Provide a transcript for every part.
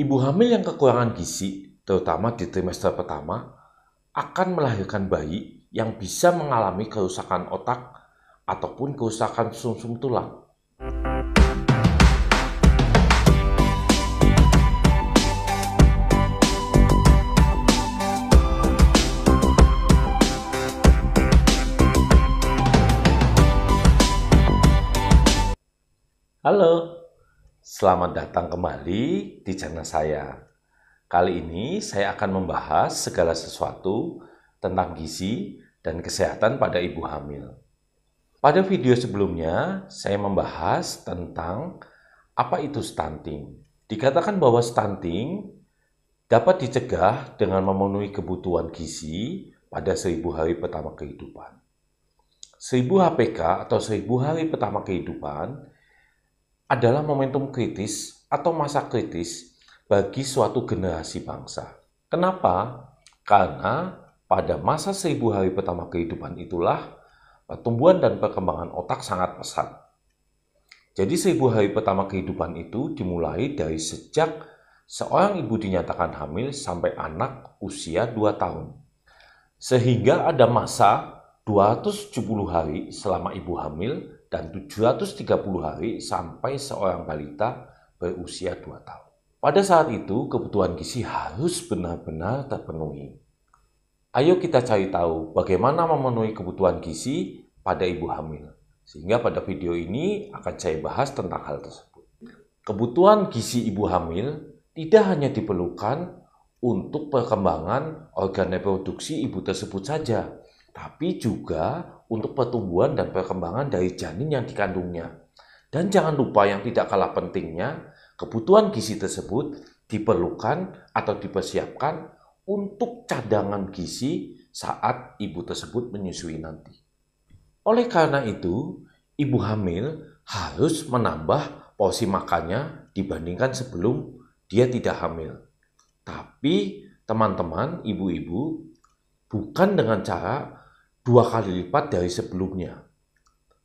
Ibu hamil yang kekurangan gizi, terutama di trimester pertama, akan melahirkan bayi yang bisa mengalami kerusakan otak ataupun kerusakan sumsum tulang. Halo, selamat datang kembali di channel saya. Kali ini saya akan membahas segala sesuatu tentang gizi dan kesehatan pada ibu hamil. Pada video sebelumnya, saya membahas tentang apa itu stunting. Dikatakan bahwa stunting dapat dicegah dengan memenuhi kebutuhan gizi pada 1000 hari pertama kehidupan. 1000 HPK atau 1000 hari pertama kehidupan adalah momentum kritis atau masa kritis bagi suatu generasi bangsa. Kenapa? Karena pada masa 1000 hari pertama kehidupan itulah pertumbuhan dan perkembangan otak sangat pesat. Jadi 1000 hari pertama kehidupan itu dimulai dari sejak seorang ibu dinyatakan hamil sampai anak usia 2 tahun. Sehingga ada masa 270 hari selama ibu hamil dan 730 hari sampai seorang balita berusia 2 tahun. Pada saat itu, kebutuhan gizi harus benar-benar terpenuhi. Ayo kita cari tahu bagaimana memenuhi kebutuhan gizi pada ibu hamil. Sehingga pada video ini akan saya bahas tentang hal tersebut. Kebutuhan gizi ibu hamil tidak hanya diperlukan untuk perkembangan organ reproduksi ibu tersebut saja, tapi juga untuk pertumbuhan dan perkembangan dari janin yang dikandungnya. Dan jangan lupa yang tidak kalah pentingnya, kebutuhan gizi tersebut diperlukan atau dipersiapkan untuk cadangan gizi saat ibu tersebut menyusui nanti. Oleh karena itu, ibu hamil harus menambah porsi makannya dibandingkan sebelum dia tidak hamil. Tapi teman-teman, ibu-ibu, bukan dengan cara 2 kali lipat dari sebelumnya.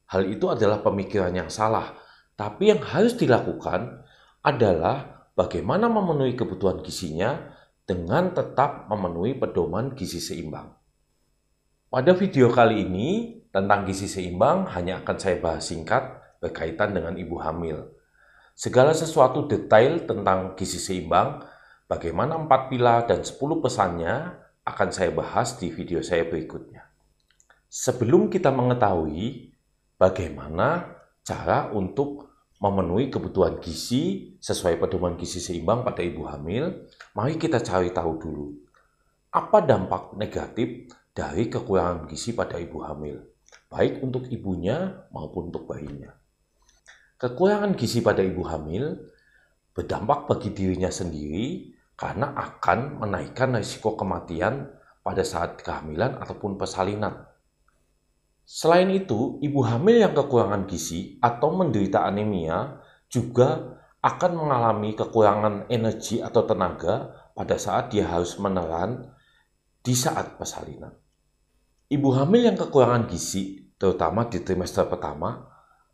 Hal itu adalah pemikiran yang salah, tapi yang harus dilakukan adalah bagaimana memenuhi kebutuhan gizinya dengan tetap memenuhi pedoman gizi seimbang. Pada video kali ini tentang gizi seimbang hanya akan saya bahas singkat berkaitan dengan ibu hamil. Segala sesuatu detail tentang gizi seimbang, bagaimana 4 pilar dan 10 pesannya akan saya bahas di video saya berikutnya. Sebelum kita mengetahui bagaimana cara untuk memenuhi kebutuhan gizi sesuai pedoman gizi seimbang pada ibu hamil, mari kita cari tahu dulu apa dampak negatif dari kekurangan gizi pada ibu hamil, baik untuk ibunya maupun untuk bayinya. Kekurangan gizi pada ibu hamil berdampak bagi dirinya sendiri karena akan menaikkan risiko kematian pada saat kehamilan ataupun persalinan. Selain itu, ibu hamil yang kekurangan gizi atau menderita anemia juga akan mengalami kekurangan energi atau tenaga pada saat dia harus menelan di saat persalinan. Ibu hamil yang kekurangan gizi, terutama di trimester pertama,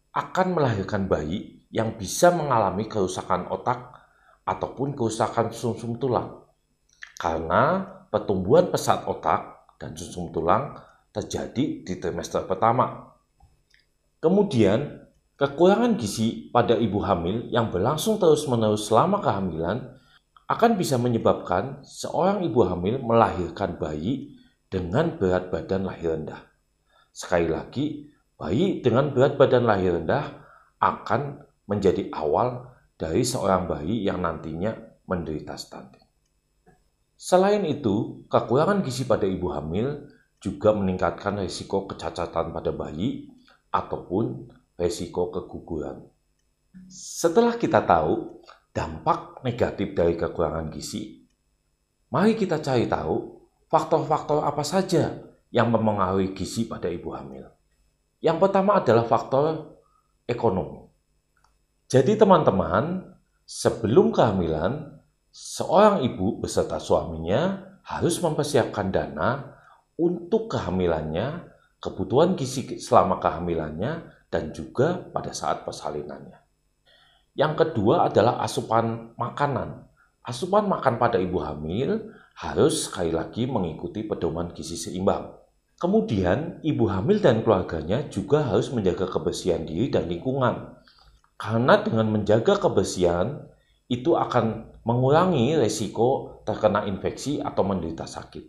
akan melahirkan bayi yang bisa mengalami kerusakan otak ataupun kerusakan sumsum tulang. Karena pertumbuhan pesat otak dan sumsum tulang terjadi di trimester pertama. Kemudian, kekurangan gizi pada ibu hamil yang berlangsung terus-menerus selama kehamilan akan bisa menyebabkan seorang ibu hamil melahirkan bayi dengan berat badan lahir rendah. Sekali lagi, bayi dengan berat badan lahir rendah akan menjadi awal dari seorang bayi yang nantinya menderita stunting. Selain itu, kekurangan gizi pada ibu hamil juga meningkatkan risiko kecacatan pada bayi ataupun risiko keguguran. Setelah kita tahu dampak negatif dari kekurangan gizi, mari kita cari tahu faktor-faktor apa saja yang mempengaruhi gizi pada ibu hamil. Yang pertama adalah faktor ekonomi. Jadi teman-teman, sebelum kehamilan, seorang ibu beserta suaminya harus mempersiapkan dana untuk kehamilannya, kebutuhan gizi selama kehamilannya, dan juga pada saat persalinannya. Yang kedua adalah asupan makanan Asupan makan pada ibu hamil harus sekali lagi mengikuti pedoman gizi seimbang. Kemudian, ibu hamil dan keluarganya juga harus menjaga kebersihan diri dan lingkungan. Karena dengan menjaga kebersihan, itu akan mengurangi resiko terkena infeksi atau menderita sakit.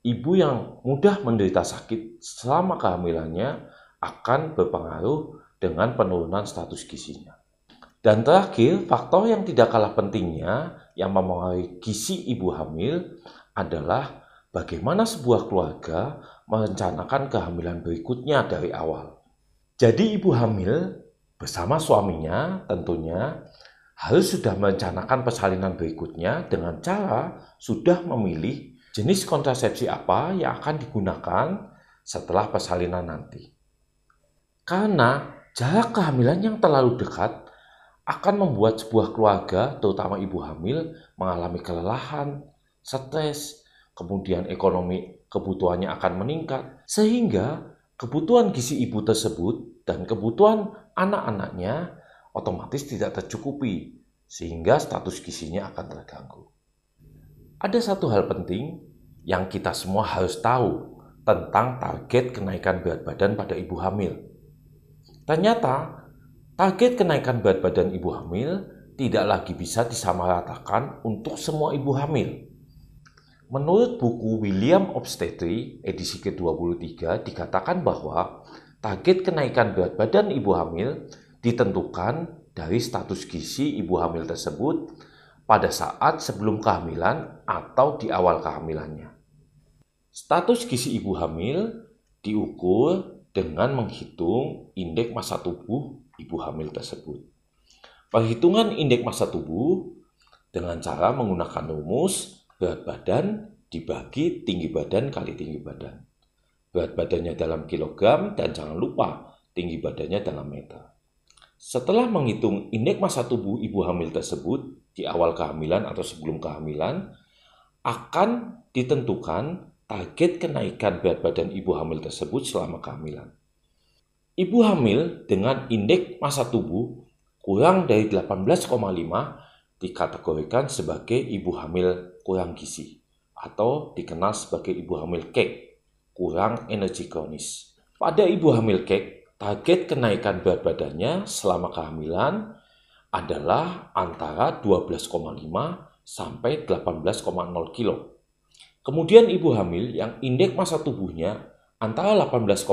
Ibu yang mudah menderita sakit selama kehamilannya akan berpengaruh dengan penurunan status gizinya. Dan terakhir, faktor yang tidak kalah pentingnya yang mempengaruhi gizi ibu hamil adalah bagaimana sebuah keluarga merencanakan kehamilan berikutnya dari awal. Jadi ibu hamil bersama suaminya tentunya harus sudah merencanakan persalinan berikutnya dengan cara sudah memilih jenis kontrasepsi apa yang akan digunakan setelah persalinan nanti. Karena jarak kehamilan yang terlalu dekat akan membuat sebuah keluarga, terutama ibu hamil, mengalami kelelahan, stres, kemudian ekonomi kebutuhannya akan meningkat, sehingga kebutuhan gizi ibu tersebut dan kebutuhan anak-anaknya otomatis tidak tercukupi, sehingga status gizinya akan terganggu. Ada satu hal penting yang kita semua harus tahu tentang target kenaikan berat badan pada ibu hamil. Ternyata, target kenaikan berat badan ibu hamil tidak lagi bisa disamaratakan untuk semua ibu hamil. Menurut buku William Obstetri edisi ke-23 dikatakan bahwa target kenaikan berat badan ibu hamil ditentukan dari status gizi ibu hamil tersebut pada saat sebelum kehamilan atau di awal kehamilannya. Status gizi ibu hamil diukur dengan menghitung indeks massa tubuh ibu hamil tersebut. Perhitungan indeks massa tubuh dengan cara menggunakan rumus berat badan dibagi tinggi badan kali tinggi badan. Berat badannya dalam kilogram dan jangan lupa tinggi badannya dalam meter. Setelah menghitung indeks massa tubuh ibu hamil tersebut di awal kehamilan atau sebelum kehamilan, akan ditentukan target kenaikan berat badan ibu hamil tersebut selama kehamilan. Ibu hamil dengan indeks massa tubuh kurang dari 18,5 dikategorikan sebagai ibu hamil kurang gizi atau dikenal sebagai ibu hamil kek, kurang energi kronis. Pada ibu hamil kek, target kenaikan berat badannya selama kehamilan adalah antara 12,5 sampai 18,0 kilo. Kemudian ibu hamil yang indeks massa tubuhnya antara 18,5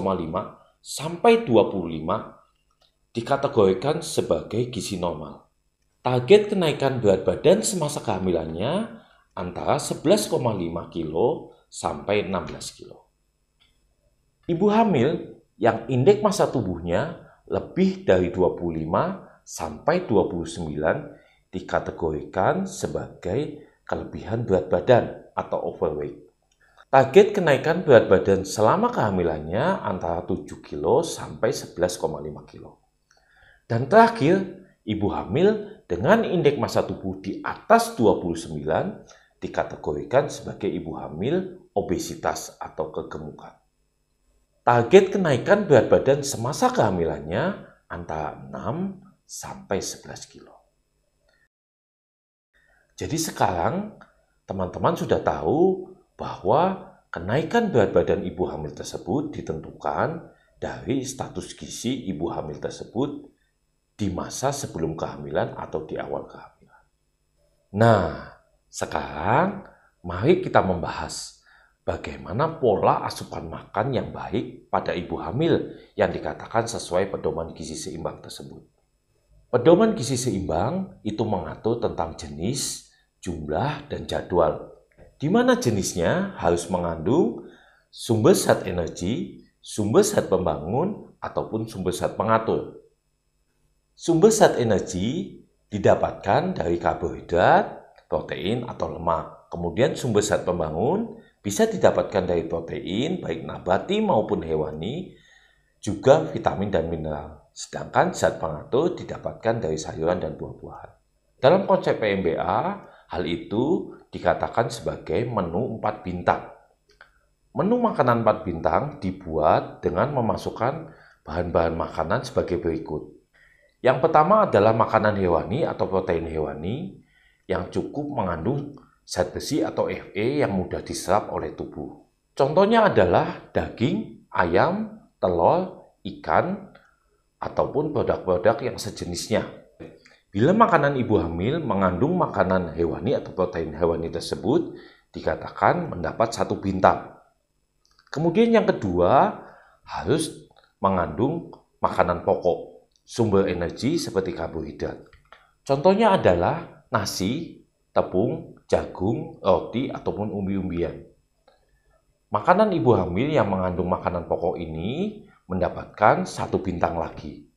sampai 25 dikategorikan sebagai gizi normal. Target kenaikan berat badan semasa kehamilannya antara 11,5 kilo sampai 16 kilo. Ibu hamil yang indeks massa tubuhnya lebih dari 25 sampai 29 dikategorikan sebagai kelebihan berat badan atau overweight. Target kenaikan berat badan selama kehamilannya antara 7 kilo sampai 11,5 kilo. Dan terakhir, ibu hamil dengan indeks massa tubuh di atas 29 dikategorikan sebagai ibu hamil obesitas atau kegemukan. Target kenaikan berat badan semasa kehamilannya antara 6 sampai 11 kilo. Jadi sekarang teman-teman sudah tahu bahwa kenaikan berat badan ibu hamil tersebut ditentukan dari status gizi ibu hamil tersebut di masa sebelum kehamilan atau di awal kehamilan. Nah, sekarang mari kita membahas bagaimana pola asupan makan yang baik pada ibu hamil yang dikatakan sesuai pedoman gizi seimbang tersebut. Pedoman gizi seimbang itu mengatur tentang jenis, jumlah, dan jadwal, di mana jenisnya harus mengandung sumber zat energi, sumber zat pembangun, ataupun sumber zat pengatur. Sumber zat energi didapatkan dari karbohidrat, protein, atau lemak. Kemudian sumber zat pembangun bisa didapatkan dari protein, baik nabati maupun hewani, juga vitamin dan mineral. Sedangkan zat pengatur didapatkan dari sayuran dan buah-buahan. Dalam konsep PMBA, hal itu dikatakan sebagai menu 4 bintang. Menu makanan 4 bintang dibuat dengan memasukkan bahan-bahan makanan sebagai berikut. Yang pertama adalah makanan hewani atau protein hewani, yang cukup mengandung zat besi atau Fe yang mudah diserap oleh tubuh. Contohnya adalah daging, ayam, telur, ikan, ataupun produk-produk yang sejenisnya. Bila makanan ibu hamil mengandung makanan hewani atau protein hewani tersebut, dikatakan mendapat 1 bintang. Kemudian yang kedua, harus mengandung makanan pokok, sumber energi seperti karbohidrat. Contohnya adalah nasi, tepung, jagung, roti, ataupun umbi-umbian. Makanan ibu hamil yang mengandung makanan pokok ini mendapatkan 1 bintang lagi.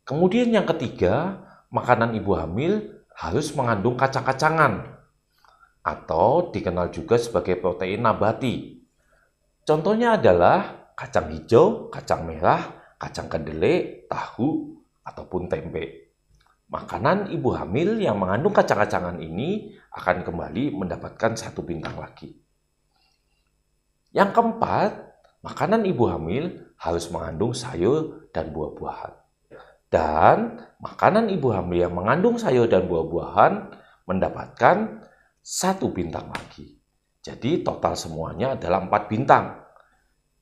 Kemudian yang ketiga, makanan ibu hamil harus mengandung kacang-kacangan atau dikenal juga sebagai protein nabati. Contohnya adalah kacang hijau, kacang merah, kacang kedelai, tahu, ataupun tempe. Makanan ibu hamil yang mengandung kacang-kacangan ini akan kembali mendapatkan 1 bintang lagi. Yang keempat, makanan ibu hamil harus mengandung sayur dan buah-buahan. Dan makanan ibu hamil yang mengandung sayur dan buah-buahan mendapatkan 1 bintang lagi. Jadi total semuanya adalah 4 bintang.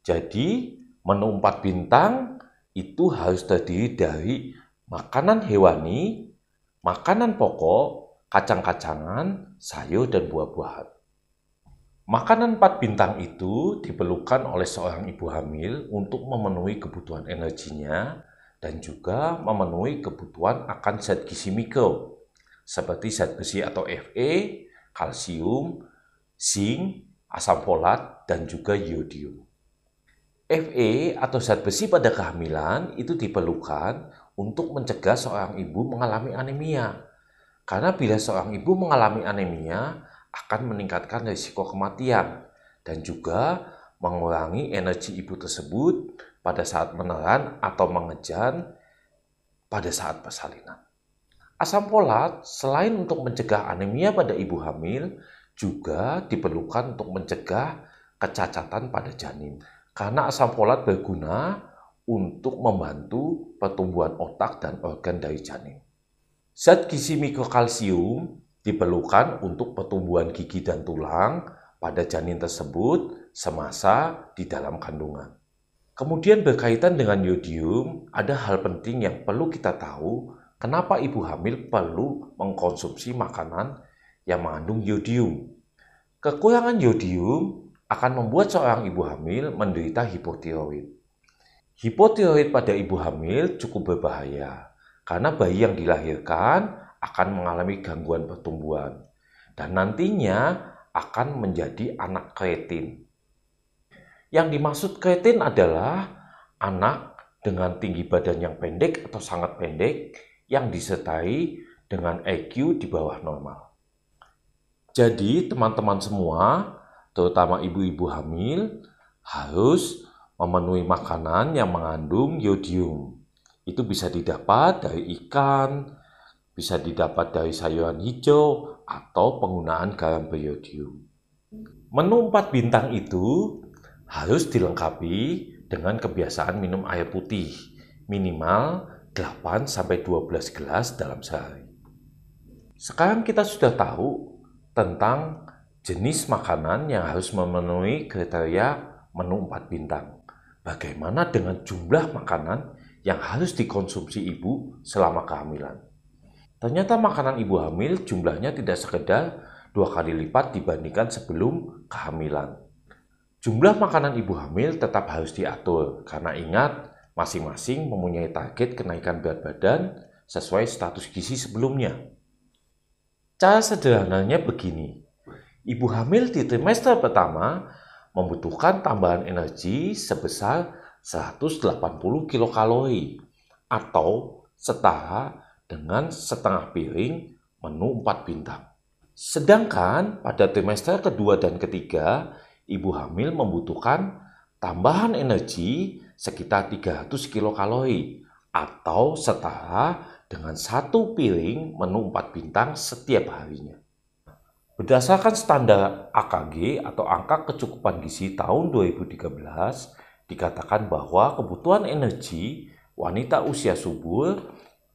Jadi menu 4 bintang itu harus terdiri dari makanan hewani, makanan pokok, kacang-kacangan, sayur, dan buah-buahan. Makanan 4 bintang itu diperlukan oleh seorang ibu hamil untuk memenuhi kebutuhan energinya dan juga memenuhi kebutuhan akan zat gizi mikro seperti zat besi atau Fe, kalsium, zinc, asam folat, dan juga iodium. Fe atau zat besi pada kehamilan itu diperlukan untuk mencegah seorang ibu mengalami anemia. Karena bila seorang ibu mengalami anemia, akan meningkatkan risiko kematian dan juga mengurangi energi ibu tersebut pada saat menelan atau mengejan pada saat persalinan. Asam folat selain untuk mencegah anemia pada ibu hamil juga diperlukan untuk mencegah kecacatan pada janin. Karena asam folat berguna untuk membantu pertumbuhan otak dan organ dari janin. Zat gizi mikrokalsium diperlukan untuk pertumbuhan gigi dan tulang pada janin tersebut semasa di dalam kandungan. Kemudian berkaitan dengan iodium, ada hal penting yang perlu kita tahu kenapa ibu hamil perlu mengkonsumsi makanan yang mengandung iodium. Kekurangan iodium akan membuat seorang ibu hamil menderita hipotiroid. Hipotiroid pada ibu hamil cukup berbahaya karena bayi yang dilahirkan akan mengalami gangguan pertumbuhan dan nantinya akan menjadi anak kreatin. Yang dimaksud kreatin adalah anak dengan tinggi badan yang pendek atau sangat pendek yang disertai dengan IQ di bawah normal. Jadi teman-teman semua, terutama ibu-ibu hamil, harus memenuhi makanan yang mengandung iodium. Itu bisa didapat dari ikan, bisa didapat dari sayuran hijau, atau penggunaan garam beriodium. Menu 4 bintang itu harus dilengkapi dengan kebiasaan minum air putih, minimal 8-12 gelas dalam sehari. Sekarang kita sudah tahu tentang jenis makanan yang harus memenuhi kriteria menu 4 bintang. Bagaimana dengan jumlah makanan yang harus dikonsumsi ibu selama kehamilan? Ternyata makanan ibu hamil jumlahnya tidak sekedar 2 kali lipat dibandingkan sebelum kehamilan. Jumlah makanan ibu hamil tetap harus diatur, karena ingat, masing-masing mempunyai target kenaikan berat badan sesuai status gizi sebelumnya. Cara sederhananya begini, ibu hamil di trimester pertama membutuhkan tambahan energi sebesar 180 kilokalori atau setara dengan setengah piring menu 4 bintang. Sedangkan pada trimester kedua dan ketiga, ibu hamil membutuhkan tambahan energi sekitar 300 kilokalori atau setara dengan 1 piring menu 4 bintang setiap harinya. Berdasarkan standar AKG atau Angka Kecukupan Gizi tahun 2013, dikatakan bahwa kebutuhan energi wanita usia subur,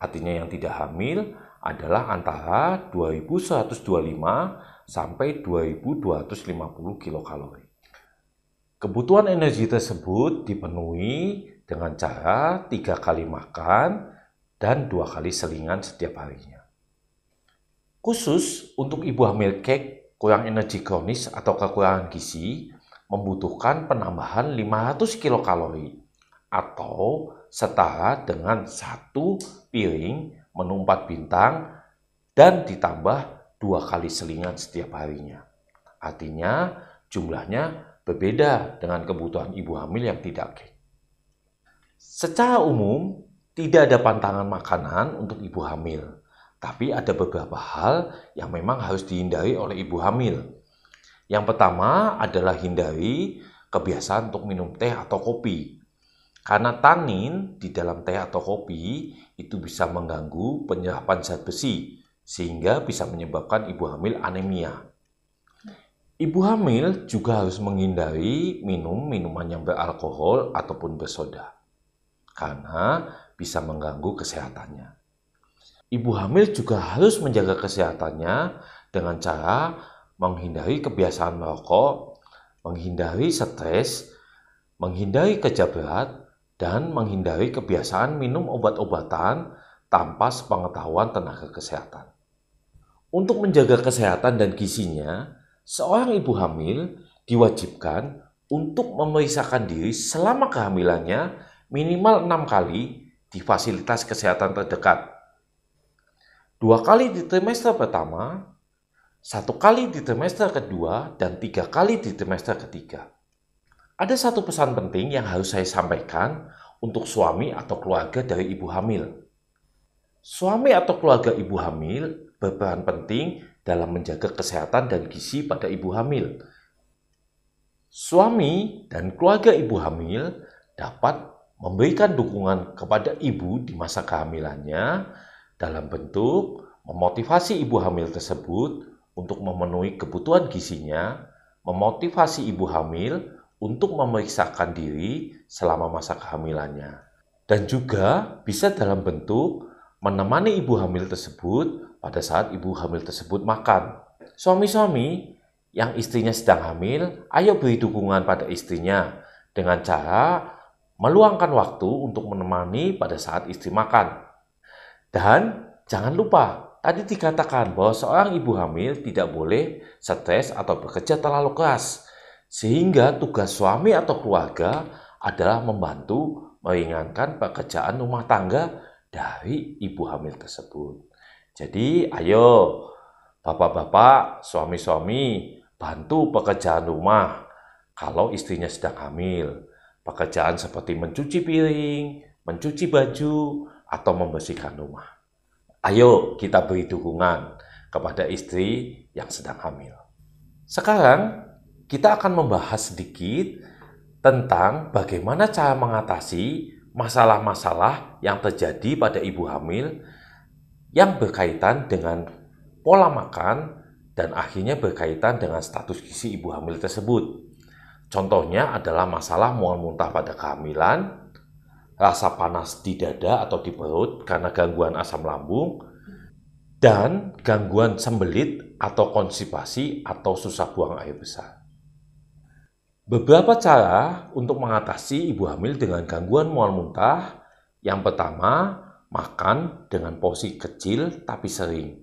artinya yang tidak hamil, adalah antara 2125 sampai 2250 kilokalori. Kebutuhan energi tersebut dipenuhi dengan cara 3 kali makan dan 2 kali selingan setiap harinya. Khusus untuk ibu hamil cake kurang energi kronis atau kekurangan gizi membutuhkan penambahan 500 kilokalori atau setara dengan 1 piring menu 4 bintang dan ditambah 2 kali selingan setiap harinya. Artinya jumlahnya berbeda dengan kebutuhan ibu hamil yang tidak cake. Secara umum, tidak ada pantangan makanan untuk ibu hamil. Tapi ada beberapa hal yang memang harus dihindari oleh ibu hamil. Yang pertama adalah hindari kebiasaan untuk minum teh atau kopi. Karena tanin di dalam teh atau kopi itu bisa mengganggu penyerapan zat besi, sehingga bisa menyebabkan ibu hamil anemia. Ibu hamil juga harus menghindari minum minuman yang beralkohol ataupun bersoda, karena bisa mengganggu kesehatannya. Ibu hamil juga harus menjaga kesehatannya dengan cara menghindari kebiasaan merokok, menghindari stres, menghindari kerja berat, dan menghindari kebiasaan minum obat-obatan tanpa sepengetahuan tenaga kesehatan. Untuk menjaga kesehatan dan gizinya, seorang ibu hamil diwajibkan untuk memeriksakan diri selama kehamilannya minimal 6 kali di fasilitas kesehatan terdekat. 2 kali di trimester pertama, 1 kali di trimester kedua, dan 3 kali di trimester ketiga. Ada satu pesan penting yang harus saya sampaikan untuk suami atau keluarga dari ibu hamil. Suami atau keluarga ibu hamil berperan penting dalam menjaga kesehatan dan gizi pada ibu hamil. Suami dan keluarga ibu hamil dapat memberikan dukungan kepada ibu di masa kehamilannya dalam bentuk memotivasi ibu hamil tersebut untuk memenuhi kebutuhan gizinya, memotivasi ibu hamil untuk memeriksakan diri selama masa kehamilannya, dan juga bisa dalam bentuk menemani ibu hamil tersebut pada saat ibu hamil tersebut makan. Suami-suami yang istrinya sedang hamil, ayo beri dukungan pada istrinya dengan cara meluangkan waktu untuk menemani pada saat istri makan. Dan jangan lupa, tadi dikatakan bahwa seorang ibu hamil tidak boleh stres atau bekerja terlalu keras, sehingga tugas suami atau keluarga adalah membantu meringankan pekerjaan rumah tangga dari ibu hamil tersebut. Jadi, ayo bapak-bapak, suami-suami, bantu pekerjaan rumah kalau istrinya sedang hamil. Pekerjaan seperti mencuci piring, mencuci baju, atau membersihkan rumah. Ayo kita beri dukungan kepada istri yang sedang hamil. Sekarang kita akan membahas sedikit tentang bagaimana cara mengatasi masalah-masalah yang terjadi pada ibu hamil yang berkaitan dengan pola makan dan akhirnya berkaitan dengan status gizi ibu hamil tersebut. Contohnya adalah masalah mual muntah pada kehamilan, rasa panas di dada atau di perut karena gangguan asam lambung, dan gangguan sembelit atau konstipasi atau susah buang air besar. Beberapa cara untuk mengatasi ibu hamil dengan gangguan mual muntah. Yang pertama, makan dengan porsi kecil tapi sering,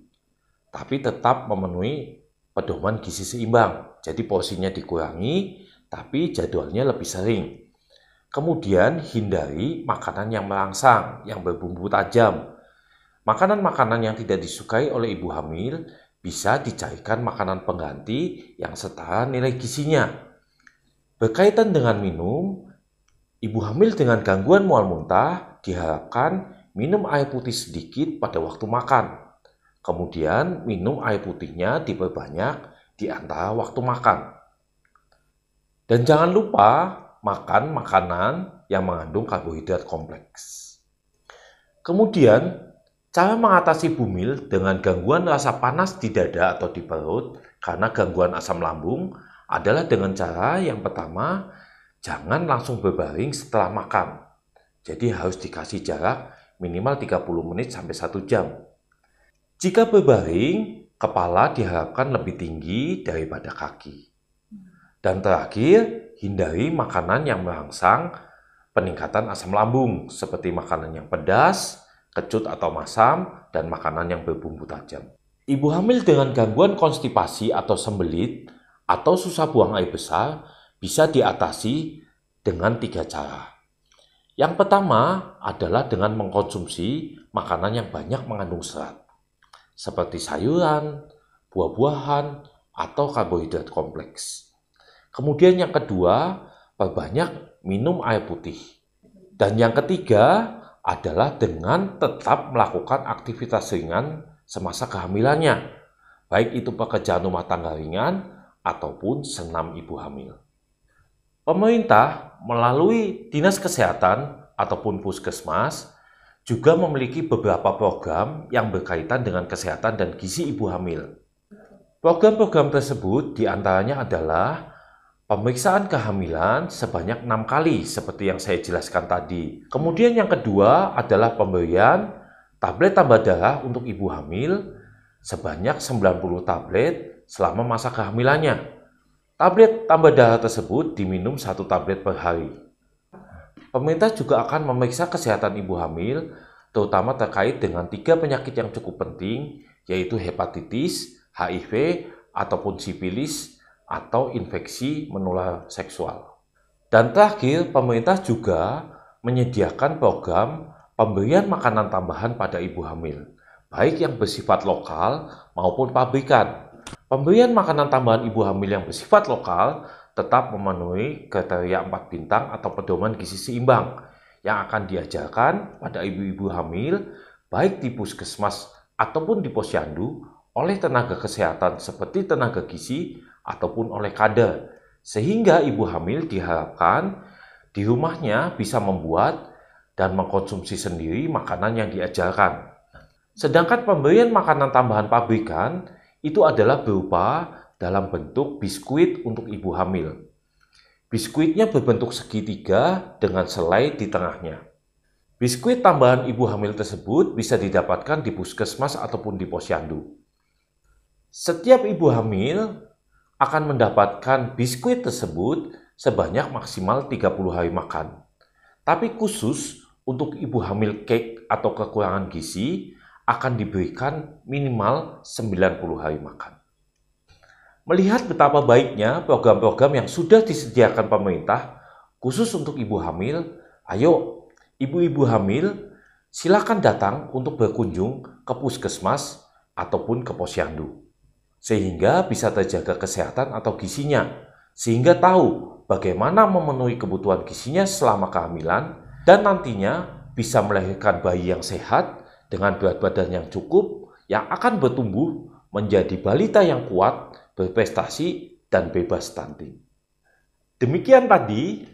tapi tetap memenuhi pedoman gizi seimbang. Jadi porsinya dikurangi, tapi jadwalnya lebih sering. Kemudian hindari makanan yang merangsang, yang berbumbu tajam. Makanan-makanan yang tidak disukai oleh ibu hamil bisa dicarikan makanan pengganti yang setara nilai gizinya. Berkaitan dengan minum, ibu hamil dengan gangguan mual muntah diharapkan minum air putih sedikit pada waktu makan. Kemudian minum air putihnya diperbanyak di antara waktu makan. Dan jangan lupa makan makanan yang mengandung karbohidrat kompleks. Kemudian, cara mengatasi ibu hamil dengan gangguan rasa panas di dada atau di perut karena gangguan asam lambung adalah dengan cara yang pertama, jangan langsung berbaring setelah makan. Jadi harus dikasih jarak minimal 30 menit sampai 1 jam. Jika berbaring, kepala diharapkan lebih tinggi daripada kaki. Dan terakhir, hindari makanan yang merangsang peningkatan asam lambung, seperti makanan yang pedas, kecut atau masam, dan makanan yang berbumbu tajam. Ibu hamil dengan gangguan konstipasi atau sembelit, atau susah buang air besar, bisa diatasi dengan 3 cara. Yang pertama adalah dengan mengkonsumsi makanan yang banyak mengandung serat, seperti sayuran, buah-buahan, atau karbohidrat kompleks. Kemudian yang kedua, perbanyak minum air putih. Dan yang ketiga adalah dengan tetap melakukan aktivitas ringan semasa kehamilannya, baik itu pekerjaan rumah tangga ringan ataupun senam ibu hamil. Pemerintah melalui Dinas Kesehatan ataupun Puskesmas juga memiliki beberapa program yang berkaitan dengan kesehatan dan gizi ibu hamil. Program-program tersebut diantaranya adalah pemeriksaan kehamilan sebanyak 6 kali seperti yang saya jelaskan tadi. Kemudian yang kedua adalah pemberian tablet tambah darah untuk ibu hamil sebanyak 90 tablet selama masa kehamilannya. Tablet tambah darah tersebut diminum 1 tablet per hari. Pemerintah juga akan memeriksa kesehatan ibu hamil terutama terkait dengan 3 penyakit yang cukup penting, yaitu hepatitis, HIV, ataupun sifilis, atau infeksi menular seksual. Dan terakhir, pemerintah juga menyediakan program pemberian makanan tambahan pada ibu hamil, baik yang bersifat lokal maupun pabrikan. Pemberian makanan tambahan ibu hamil yang bersifat lokal tetap memenuhi kriteria 4 bintang atau pedoman gizi seimbang yang akan diajarkan pada ibu-ibu hamil baik di puskesmas ataupun di posyandu oleh tenaga kesehatan seperti tenaga gizi ataupun oleh kader, sehingga ibu hamil diharapkan di rumahnya bisa membuat dan mengkonsumsi sendiri makanan yang diajarkan. Sedangkan pemberian makanan tambahan pabrikan itu adalah berupa dalam bentuk biskuit untuk ibu hamil. Biskuitnya berbentuk segitiga dengan selai di tengahnya. Biskuit tambahan ibu hamil tersebut bisa didapatkan di puskesmas ataupun di posyandu. Setiap ibu hamil akan mendapatkan biskuit tersebut sebanyak maksimal 30 hari makan. Tapi khusus untuk ibu hamil cake atau kekurangan gizi akan diberikan minimal 90 hari makan. Melihat betapa baiknya program-program yang sudah disediakan pemerintah khusus untuk ibu hamil, ayo ibu-ibu hamil silakan datang untuk berkunjung ke puskesmas ataupun ke posyandu, sehingga bisa terjaga kesehatan atau gizinya, sehingga tahu bagaimana memenuhi kebutuhan gizinya selama kehamilan, dan nantinya bisa melahirkan bayi yang sehat dengan berat badan yang cukup, yang akan bertumbuh menjadi balita yang kuat, berprestasi, dan bebas stunting. Demikian tadi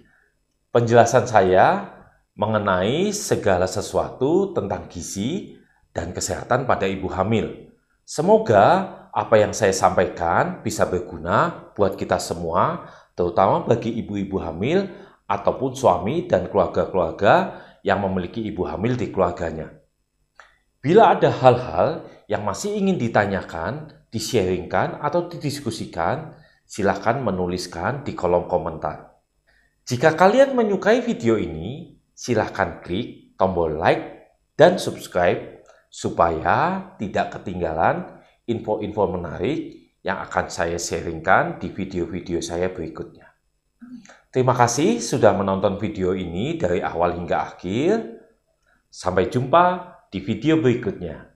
penjelasan saya mengenai segala sesuatu tentang gizi dan kesehatan pada ibu hamil. Semoga apa yang saya sampaikan bisa berguna buat kita semua, terutama bagi ibu-ibu hamil ataupun suami dan keluarga-keluarga yang memiliki ibu hamil di keluarganya. Bila ada hal-hal yang masih ingin ditanyakan, di-sharingkan, atau didiskusikan, silakan menuliskan di kolom komentar. Jika kalian menyukai video ini, silakan klik tombol like dan subscribe supaya tidak ketinggalan info-info menarik yang akan saya sharingkan di video-video saya berikutnya. Terima kasih sudah menonton video ini dari awal hingga akhir. Sampai jumpa di video berikutnya.